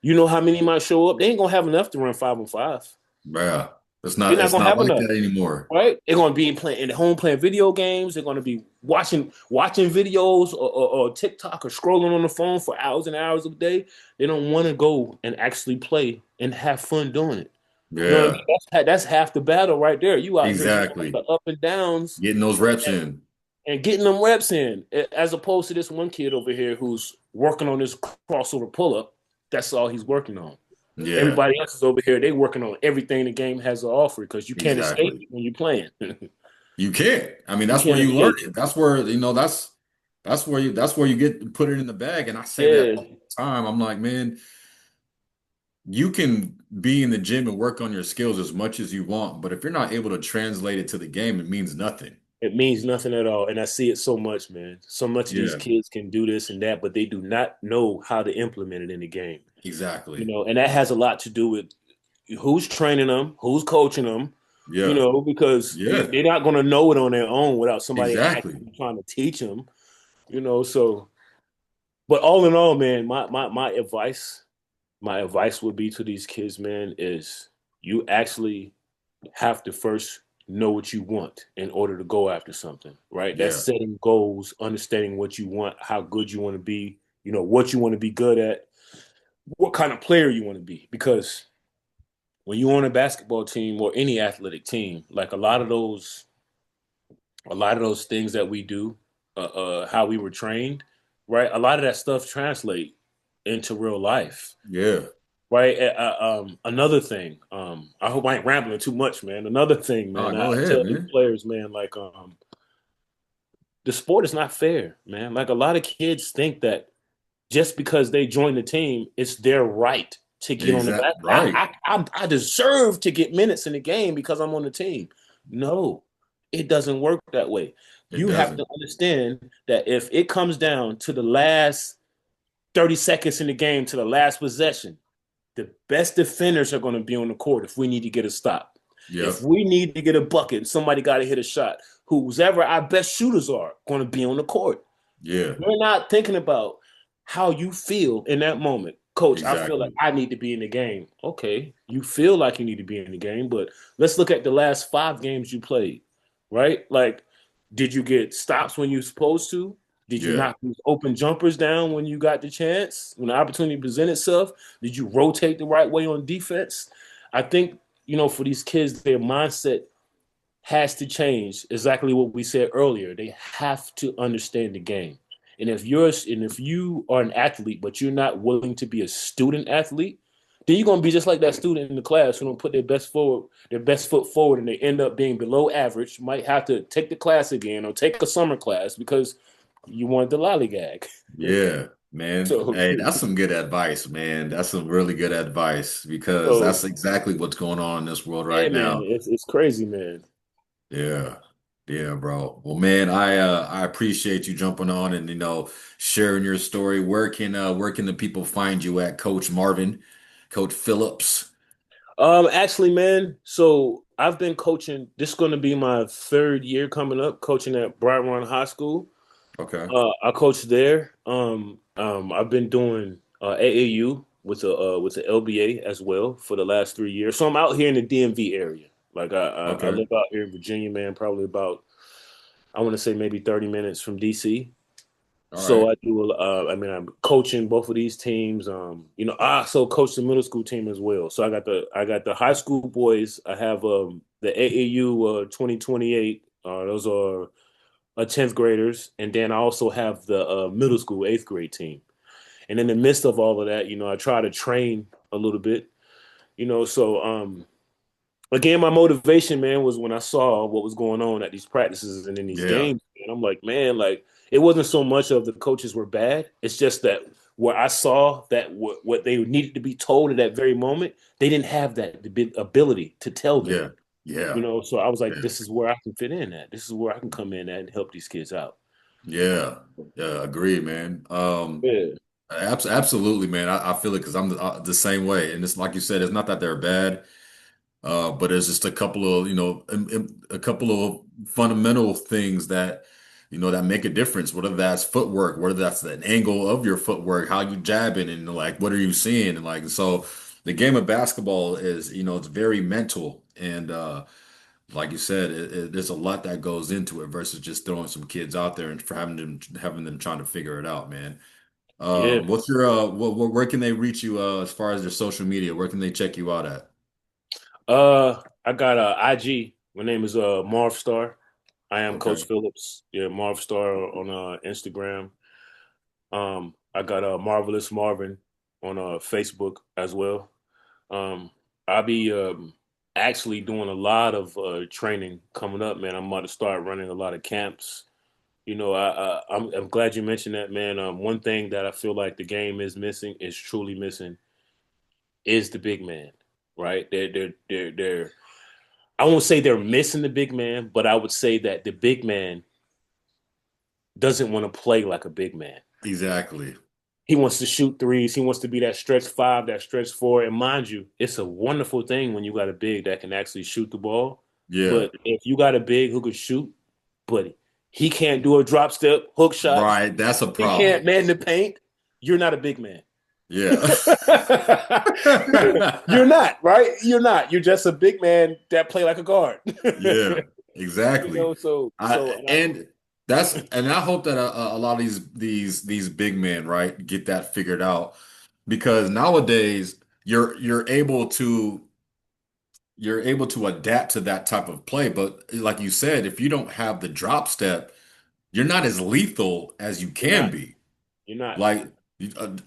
You know how many might show up? They ain't gonna have enough to run 5-on-5. Yeah. It's They're not not it's gonna not have like enough. that anymore. Right? They're gonna be playing at home playing video games. They're gonna be watching videos or TikTok or scrolling on the phone for hours and hours a day. They don't want to go and actually play and have fun doing it. You know what I Yeah. mean? That's half the battle right there. You out here doing Exactly. the up and downs Getting those reps in. and getting them reps in, as opposed to this one kid over here who's working on this crossover pull up. That's all he's working on. Yeah. Everybody else is over here. They working on everything the game has to offer because you can't escape Exactly. it when you're playing. You can't. I mean, You that's where can't you learn escape it. it. That's where, that's where you get to put it in the bag. And I say that Yeah, all the time. I'm like, man, you can be in the gym and work on your skills as much as you want, but if you're not able to translate it to the game, it means nothing. it means nothing at all. And I see it so much, man. So much of these Yeah, kids can do this and that, but they do not know how to implement it in the game. exactly. And that has a lot to do with who's training them, who's coaching them, Yeah, because yeah, they're not going to know it on their own without somebody exactly. actually trying to teach them. So, but all in all, man, my advice would be to these kids, man, is you actually have to first know what you want in order to go after something, right? That's Yeah, setting goals, understanding what you want, how good you want to be, what you want to be good at, what kind of player you want to be. Because when you're on a basketball team or any athletic team, like a lot of those things that we do, how we were trained, right? A lot of that stuff translate into real life. yeah. Right. Another thing. I hope I ain't rambling too much, man. Another thing, Oh, man. I go ahead, tell these man. players, man, like the sport is not fair, man. Like a lot of kids think that just because they join the team, it's their right to get on the Exact back. right. I deserve to get minutes in the game because I'm on the team. No, it doesn't work that way. It You have doesn't. to understand that if it comes down to the last 30 seconds in the game, to the last possession, the best defenders are going to be on the court if we need to get a stop. If Yep. we need to get a bucket, somebody got to hit a shot. Whoever our best shooters are going to be on the court. Yeah. You're not thinking about how you feel in that moment. Coach, I feel like Exactly. I need to be in the game. Okay, you feel like you need to be in the game, but let's look at the last 5 games you played, right? Like, did you get stops when you're supposed to? Did you Yeah. knock these open jumpers down when you got the chance? When the opportunity presented itself? Did you rotate the right way on defense? I think, for these kids, their mindset has to change. Exactly what we said earlier. They have to understand the game. And if you are an athlete, but you're not willing to be a student athlete, then you're gonna be just like that student in the class who don't put their best foot forward, and they end up being below average. Might have to take the class again or take a summer class because you wanted the lollygag. Yeah, man. so, Hey, that's some good advice, man. That's some really good advice because so that's exactly what's going on in this world yeah, right man, now. it's crazy, man. Yeah. Yeah, bro. Well, man, I appreciate you jumping on and sharing your story. Where can the people find you at, Coach Marvin, Coach Phillips? Actually, man, so I've been coaching. This is going to be my 3rd year coming up, coaching at Bright Run High School. Okay. I coach there. I've been doing AAU with the LBA as well for the last 3 years. So I'm out here in the DMV area. Like I Okay. live out here in Virginia, man. Probably about, I want to say, maybe 30 minutes from DC. All So right. I do. I'm coaching both of these teams. I also coach the middle school team as well. So I got the high school boys. I have the AAU 2028. Those are 10th graders, and then I also have the middle school 8th grade team. And in the midst of all of that, I try to train a little bit. So again, my motivation, man, was when I saw what was going on at these practices and in these Yeah. games. And I'm like, man, like it wasn't so much of the coaches were bad. It's just that where I saw that what they needed to be told at that very moment, they didn't have that ability to tell them. Yeah. Yeah. So I was like, Yeah. this is where I can fit in at. This is where I can come in at and help these kids out. Yeah. Yeah. Agree, man. Yeah, Absolutely, man. I feel it because I'm the same way. And it's like you said, it's not that they're bad. But there's just a couple of, a couple of fundamental things that make a difference, whether that's footwork, whether that's an angle of your footwork, how you jabbing and like, what are you seeing? And like, so the game of basketball it's very mental. And, like you said, there's a lot that goes into it versus just throwing some kids out there and for having them trying to figure it out, man. yeah. What's your, where can they reach you, as far as their social media? Where can they check you out at? I got a IG. My name is Marv Star. I am Okay. Coach Phillips. Yeah, Marv Star on Instagram. I got Marvelous Marvin on Facebook as well. Um, I'll be actually doing a lot of training coming up, man. I'm about to start running a lot of camps. I'm glad you mentioned that, man. One thing that I feel like the game is missing, is truly missing, is the big man. Right? They're I won't say they're missing the big man, but I would say that the big man doesn't want to play like a big man. Exactly. He wants to shoot threes. He wants to be that stretch five, that stretch four. And mind you, it's a wonderful thing when you got a big that can actually shoot the ball. Yeah. But if you got a big who can shoot, but he can't do a drop step, hook shot, Right. That's a he can't problem. man the paint, you're not a big man. Yeah. You're not, right? You're not. You're just a big man that play like a guard. Yeah. Exactly. So And I hope that a lot of these big men, right, get that figured out because nowadays you're able to adapt to that type of play. But like you said, if you don't have the drop step, you're not as lethal as you you're can not. be. You're not. Like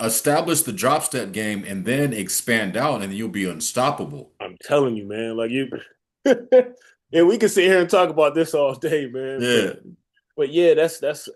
establish the drop step game and then expand out, and you'll be unstoppable. I'm telling you, man. Like you, and we can sit here and talk about this all day, man. But Yeah, but yeah, that's.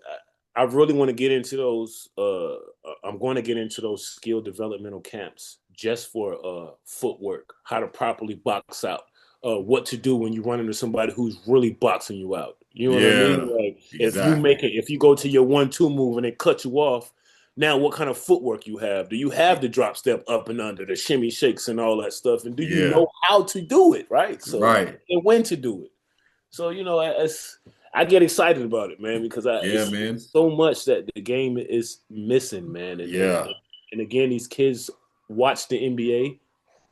I really want to get into those. I'm going to get into those skill developmental camps just for footwork, how to properly box out, what to do when you run into somebody who's really boxing you out. You know what I mean? yeah, Like exactly. if you go to your 1-2 move and they cut you off, now what kind of footwork you have? Do you have the drop step up and under, the shimmy shakes and all that stuff? And do you Yeah, know how to do it? Right. So right. and when to do it. So I get excited about it, man, because Yeah, it's man. so much that the game is missing, man. And Yeah, again, these kids. watch the NBA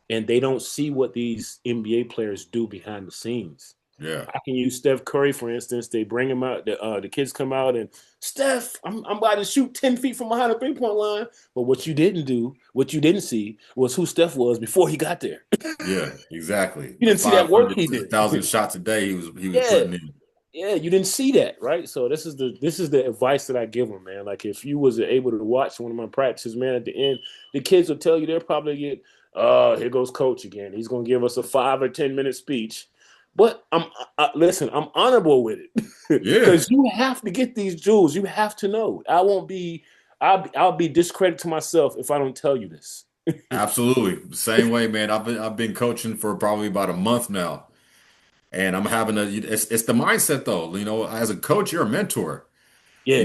and they don't see what these NBA players do behind the scenes. Yeah. I can use Steph Curry, for instance. They bring him out. The kids come out and Steph, I'm about to shoot 10 feet from behind the 3-point line. But what you didn't do, what you didn't see, was who Steph was before he got there. Yeah, exactly. You The didn't see that work 500, he a did. 1,000 shots a day he was Yeah, putting in. yeah, you didn't see that, right? So this is the advice that I give them, man. Like if you was able to watch one of my practices, man, at the end, the kids will tell you they'll probably get, oh, here goes coach again. He's gonna give us a 5 or 10 minute speech. But listen, I'm honorable with it Yeah, because you have to get these jewels. You have to know. I'll be discredited to myself if I don't tell you this. absolutely. Same way, man. I've been coaching for probably about a month now. And I'm having it's the mindset though. As a coach, you're a mentor. Yeah,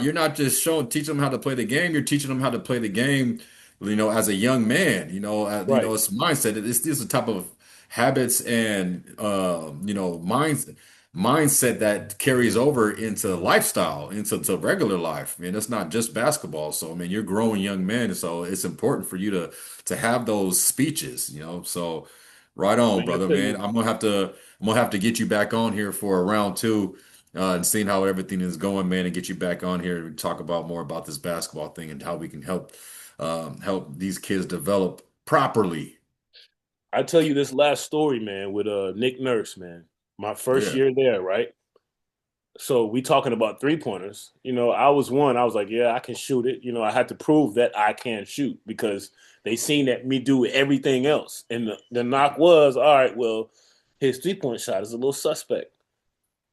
You're not just teaching them how to play the game. You're teaching them how to play the game, as a young man. right. It's mindset. These are the type of habits and mindset that carries over into lifestyle, into regular life. I mean, it's not just basketball. So I mean, you're growing young men, so it's important for you to have those speeches. So right on, Man, I brother, tell man. you, I'm gonna have to get you back on here for a round two and seeing how everything is going, man, and get you back on here and talk about more about this basketball thing and how we can help these kids develop properly. I tell you this last story, man, with Nick Nurse, man. My first Yeah. year there, right? So we talking about 3-pointers. I was one. I was like, yeah, I can shoot it. I had to prove that I can shoot because they seen that me do everything else. And the knock was, all right, well, his 3-point shot is a little suspect.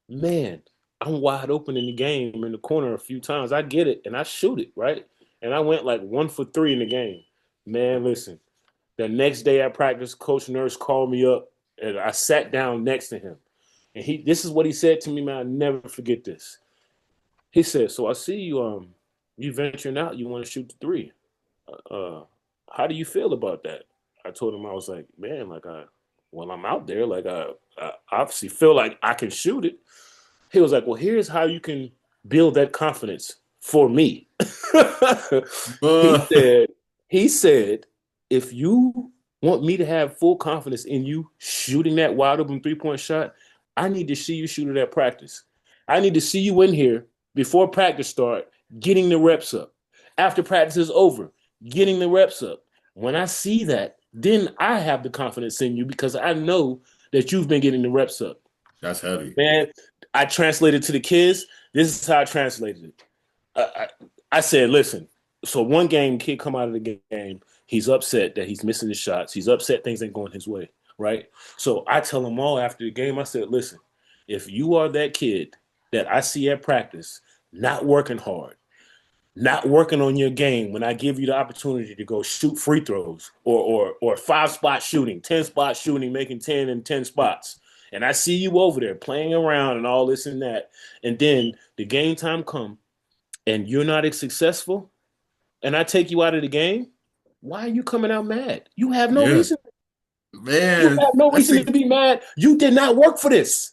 Man, I'm wide open in the game in the corner a few times. I get it and I shoot it, right? And I went like 1 for 3 in the game. Man, listen. The next day at practice, Coach Nurse called me up and I sat down next to him. And this is what he said to me, man. I never forget this. He said, "So I see you venturing out. You want to shoot the three. Uh, how do you feel about that?" I told him I was like, "Man, well, I'm out there. I obviously feel like I can shoot it." He was like, "Well, here's how you can build that confidence for me." he Uh, said, he said, if you want me to have full confidence in you shooting that wide open 3-point shot, I need to see you shoot it at practice. I need to see you in here before practice start, getting the reps up. After practice is over, getting the reps up. When I see that, then I have the confidence in you because I know that you've been getting the reps up. that's heavy. Man, I translated to the kids. This is how I translated it. I said, listen. So one game, kid come out of the game. He's upset that he's missing the shots. He's upset things ain't going his way, right? So I tell them all after the game. I said, listen, if you are that kid that I see at practice, not working hard, not working on your game when I give you the opportunity to go shoot free throws or 5-spot shooting, 10-spot shooting, making 10 and 10 spots. And I see you over there playing around and all this and that. And then the game time come and you're not as successful and I take you out of the game, why are you coming out mad? You have no Yeah, reason. You man. have no That's reason to be mad. You did not work for this.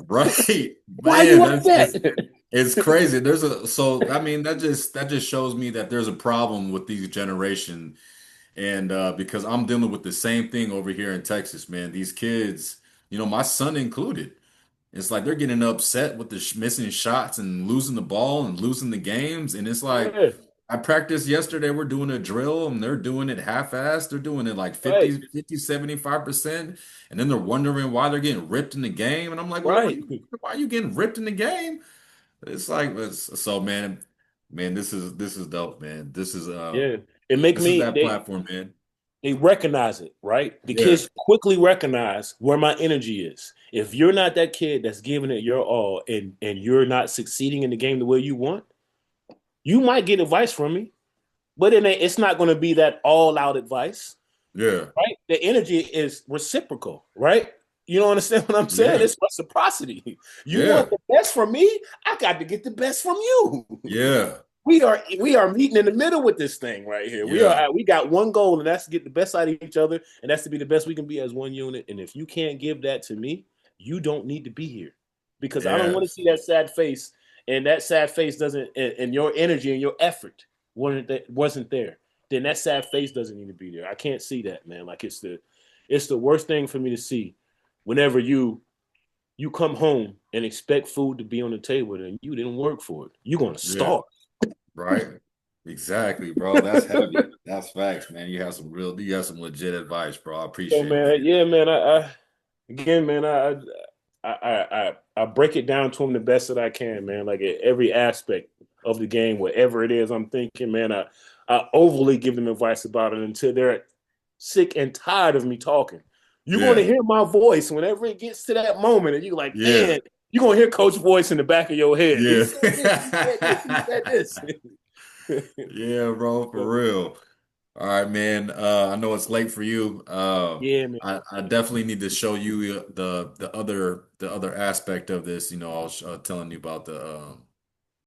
right, Why are man. you That's upset? it's crazy. I mean that just shows me that there's a problem with these generation, and because I'm dealing with the same thing over here in Texas, man. These kids, my son included. It's like they're getting upset with the missing shots and losing the ball and losing the games. And it's like, Yeah, I practiced yesterday. We're doing a drill and they're doing it half-assed. They're doing it like right, 75%. And then they're wondering why they're getting ripped in the game. And I'm like, well, right. why are you getting ripped in the game? It's like, so man, this is dope, man. This is, Yeah. It make this is me that platform, man. they recognize it, right? The Yeah. kids quickly recognize where my energy is. If you're not that kid that's giving it your all and you're not succeeding in the game the way you want, you might get advice from me, but it's not going to be that all out advice, Yeah. right? The energy is reciprocal, right? You don't understand what I'm saying? Yeah. It's reciprocity. You want Yeah. the best from me, I got to get the best from you. Yeah. We are meeting in the middle with this thing right here. Yeah. We got one goal, and that's to get the best out of each other, and that's to be the best we can be as one unit. And if you can't give that to me, you don't need to be here because I don't want to Yes. see that sad face, and that sad face doesn't, and your energy and your effort wasn't there. then that sad face doesn't need to be there. I can't see that, man. Like it's the worst thing for me to see whenever you come home and expect food to be on the table and you didn't work for it. You're gonna Yeah, starve. right. Exactly, bro. That's heavy. That's facts, man. You have some legit advice, bro. I So appreciate it, man, man. yeah, man. I again, man. I break it down to them the best that I can, man. Like at every aspect of the game, whatever it is, I'm thinking, man. I overly give them advice about it until they're sick and tired of me talking. You're going to Yeah, hear my voice whenever it gets to that moment, and you're like, yeah, man, you're going to hear Coach's voice in the back of your head. He yeah. said this. He said this. He said this. Yeah, bro, for real. All right, man. I know it's late for you. Yeah, man. I definitely need to show you the other aspect of this. You know, I was telling you about